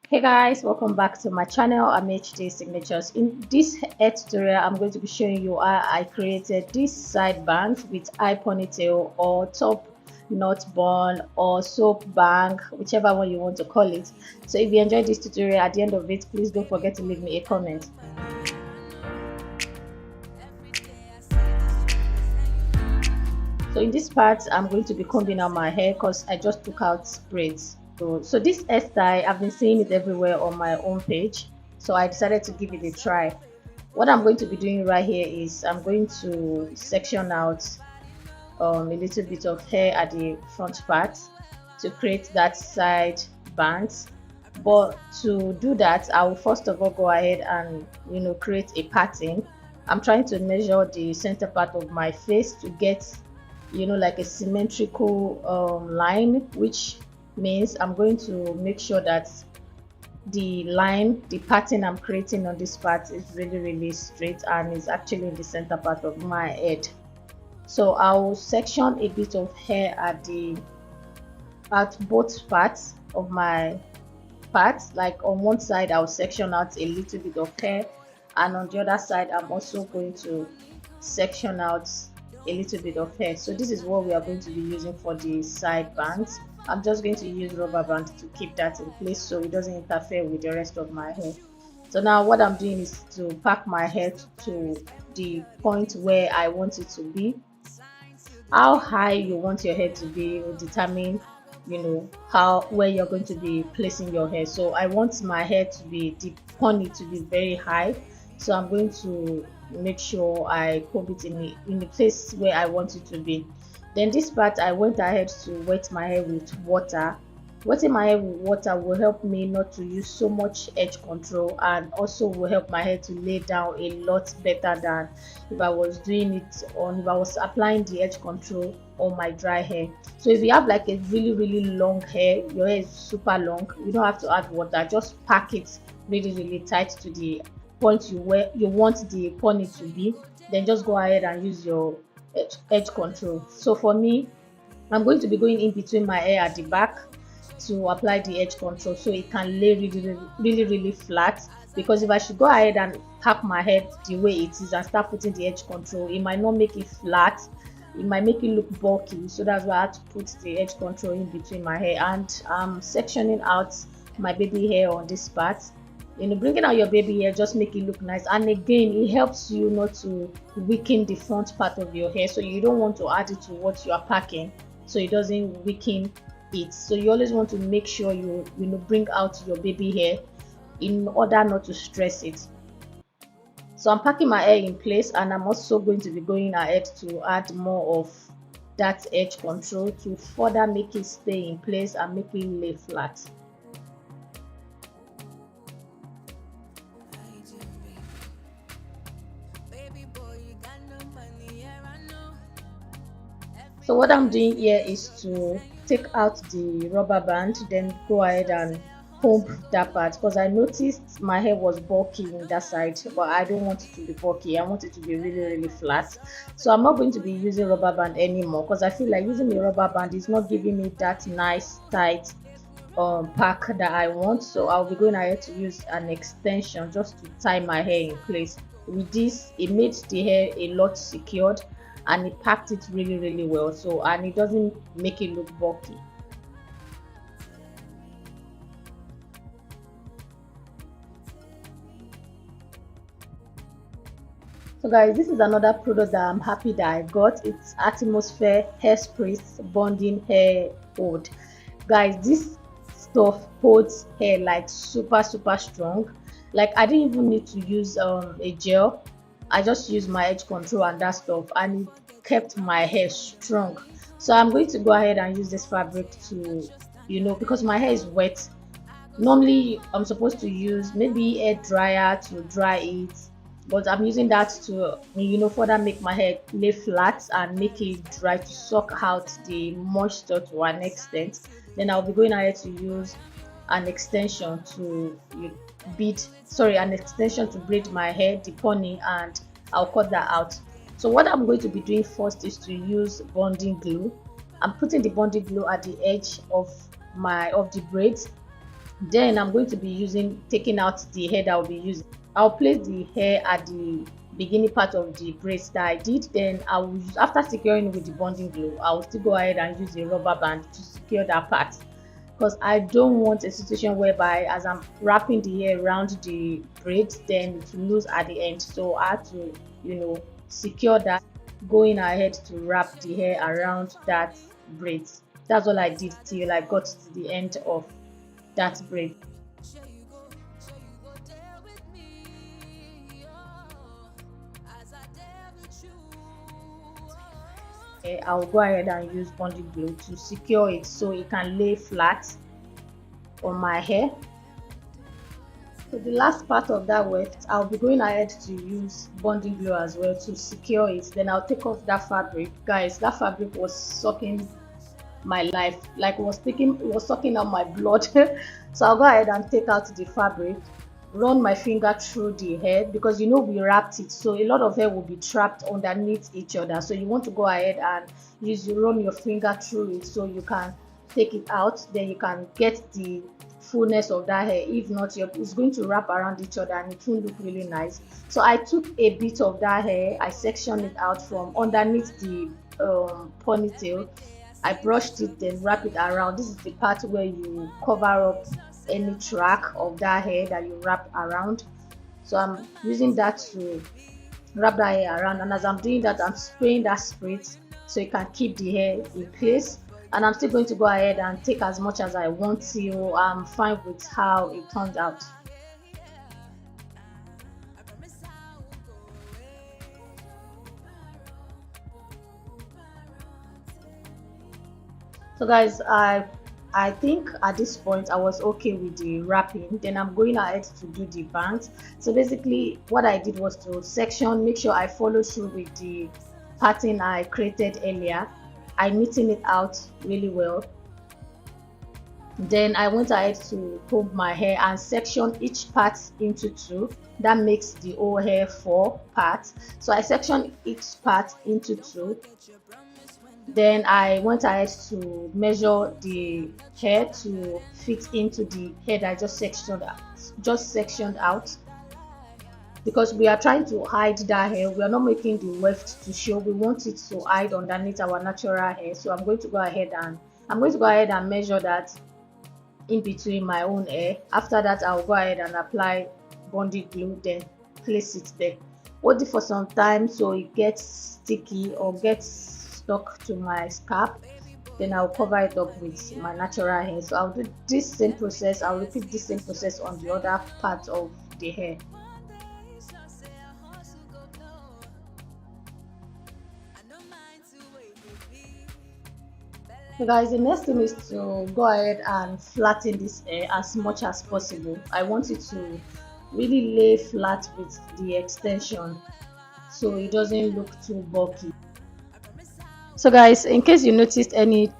Hey guys, welcome back to my channel. I'm HD Signatures. In this hair tutorial, I'm going to be showing you how I created this side bangs with high ponytail or top knot bun or soap bang, whichever one you want to call it. So if you enjoyed this tutorial, at the end of it, please don't forget to leave me a comment. So in this part, I'm going to be combing out my hair because I just took out braids. So this hairstyle, I've been seeing it everywhere on my own page. So I decided to give it a try. What I'm going to be doing right here is I'm going to section out a little bit of hair at the front part to create that side bands. But to do that, I will first of all go ahead and create a pattern. I'm trying to measure the center part of my face to get like a symmetrical line, which means I'm going to make sure that the pattern I'm creating on this part is really straight and is actually in the center part of my head. So I'll section a bit of hair at both parts of my parts. Like on one side I'll section out a little bit of hair, and on the other side I'm also going to section out a little bit of hair. So this is what we are going to be using for the side bands. I'm just going to use rubber band to keep that in place so it doesn't interfere with the rest of my hair. So now what I'm doing is to pack my hair to the point where I want it to be. How high you want your hair to be will determine where you're going to be placing your hair. So I want my hair to be, the pony to be very high, so I'm going to make sure I comb it in the place where I want it to be. Then this part, I went ahead to wet my hair with water. Wetting my hair with water will help me not to use so much edge control, and also will help my hair to lay down a lot better than if I was doing it on, if I was applying the edge control on my dry hair. So if you have like a really long hair, your hair is super long, you don't have to add water, just pack it really tight to the point you want the pony to be. Then just go ahead and use your edge control. So for me, I'm going to be going in between my hair at the back to apply the edge control so it can lay really flat. Because if I should go ahead and pack my head the way it is and start putting the edge control, it might not make it flat, it might make it look bulky. So that's why I had to put the edge control in between my hair. And I'm sectioning out my baby hair on this part. Bringing out your baby hair just make it look nice, and again it helps you not to weaken the front part of your hair. So you don't want to add it to what you are packing so it doesn't weaken it. So you always want to make sure you bring out your baby hair in order not to stress it. So I'm packing my hair in place, and I'm also going to be going ahead to add more of that edge control to further make it stay in place and make it lay flat. So what I'm doing here is to take out the rubber band, then go ahead and comb that part, because I noticed my hair was bulky in that side, but I don't want it to be bulky. I want it to be really flat. So I'm not going to be using rubber band anymore, because I feel like using the rubber band is not giving me that nice tight pack that I want. So I'll be going ahead to use an extension just to tie my hair in place. With this, it made the hair a lot secured, and it packed it really well, so, and it doesn't make it look bulky. So guys, this is another product that I'm happy that I got. It's Atmosphere Hairspray Bonding Hair Hold. Guys, this stuff holds hair like super strong. Like I didn't even need to use a gel. I just used my edge control and that stuff, and it kept my hair strong. So I'm going to go ahead and use this fabric to, because my hair is wet. Normally I'm supposed to use maybe a dryer to dry it, but I'm using that to further make my hair lay flat and make it dry, to suck out the moisture to an extent. Then I'll be going ahead to use an extension to braid my hair, the pony, and I'll cut that out. So what I'm going to be doing first is to use bonding glue. I'm putting the bonding glue at the edge of the braids, Then I'm going to be taking out the hair that I'll be using. I'll place the hair at the beginning part of the braids that I did. Then I will use, after securing with the bonding glue, I will still go ahead and use a rubber band to secure that part, because I don't want a situation whereby as I'm wrapping the hair around the braids, then to lose at the end. So I had to, secure that, going ahead to wrap the hair around that braid. That's all I did till I got to the end of that braid. I'll go ahead and use bonding glue to secure it so it can lay flat on my hair. So the last part of that weft, I'll be going ahead to use bonding glue as well to secure it. Then I'll take off that fabric. Guys, that fabric was sucking my life, like it was sucking out my blood. So I'll go ahead and take out the fabric, run my finger through the hair, because we wrapped it, so a lot of hair will be trapped underneath each other. So you want to go ahead and run your finger through it so you can take it out. Then you can get the fullness of that hair. If not, it's going to wrap around each other and it won't look really nice. So I took a bit of that hair, I sectioned it out from underneath the ponytail. I brushed it, then wrap it around. This is the part where you cover up any track of that hair that you wrap around. So I'm using that to wrap that hair around, and as I'm doing that, I'm spraying that spritz so it can keep the hair in place. And I'm still going to go ahead and take as much as I want till I'm fine with how it turns out. So guys, I think at this point I was okay with the wrapping. Then I'm going ahead to do the bangs. So basically what I did was to make sure I follow through with the pattern I created earlier. I neaten it out really well. Then I went ahead to comb my hair and section each part into two. That makes the whole hair 4 parts. So I sectioned each part into 2. Then I went ahead to measure the hair to fit into the hair that I just sectioned out, because we are trying to hide that hair. We are not making the weft to show. We want it to hide underneath our natural hair. So I'm going to go ahead and measure that in between my own hair. After that, I'll go ahead and apply bonding glue, then place it there. Hold it for some time so it gets sticky or gets stuck to my scalp. Then I'll cover it up with my natural hair. So I'll do this same process. I'll repeat this same process on the other part of the hair. So guys, the next thing is to go ahead and flatten this hair as much as possible. I want it to really lay flat with the extension so it doesn't look too bulky. So guys, in case you noticed any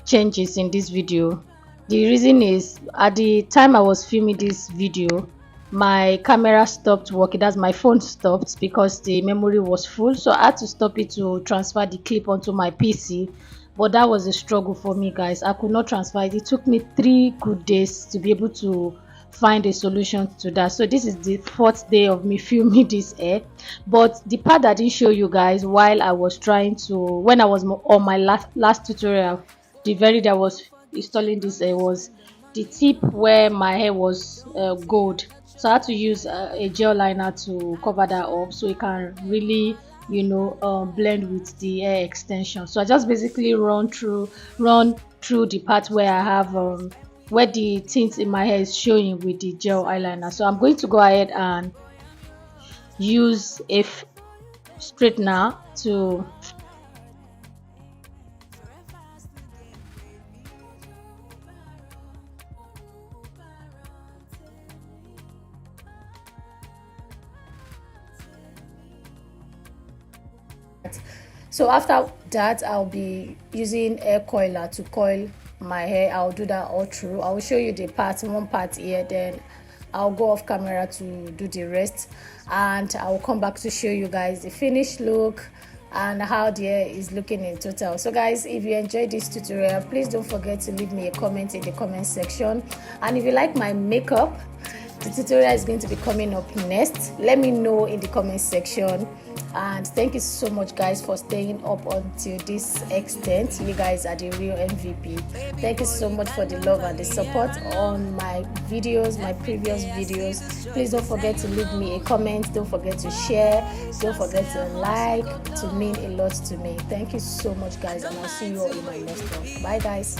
changes in this video, the reason is at the time I was filming this video, my camera stopped working. That's my phone stopped because the memory was full, so I had to stop it to transfer the clip onto my PC. But that was a struggle for me, guys. I could not transfer it. It took me 3 good days to be able to find a solution to that. So this is the 4th day of me filming this hair. But the part that I didn't show you guys while I was when I was on my last tutorial, the very day I was installing this hair, was the tip where my hair was gold. So I had to use a gel liner to cover that up so it can really blend with the hair extension. So I just basically run through the part where I have where the tint in my hair is showing with the gel eyeliner. So I'm going to go ahead and use a straightener to So after that, I'll be using hair coiler to coil my hair. I'll do that all through. I'll show you the one part here, then I'll go off camera to do the rest, and I'll come back to show you guys the finished look and how the hair is looking in total. So guys, if you enjoyed this tutorial, please don't forget to leave me a comment in the comment section. And if you like my makeup, the tutorial is going to be coming up next. Let me know in the comment section. And thank you so much guys for staying up until this extent. You guys are the real MVP. Thank you so much for the love and the support on my videos, my previous videos. Please don't forget to leave me a comment. Don't forget to share. Don't forget to like. To mean a lot to me. Thank you so much guys, and I'll see you all in my next one. Bye guys.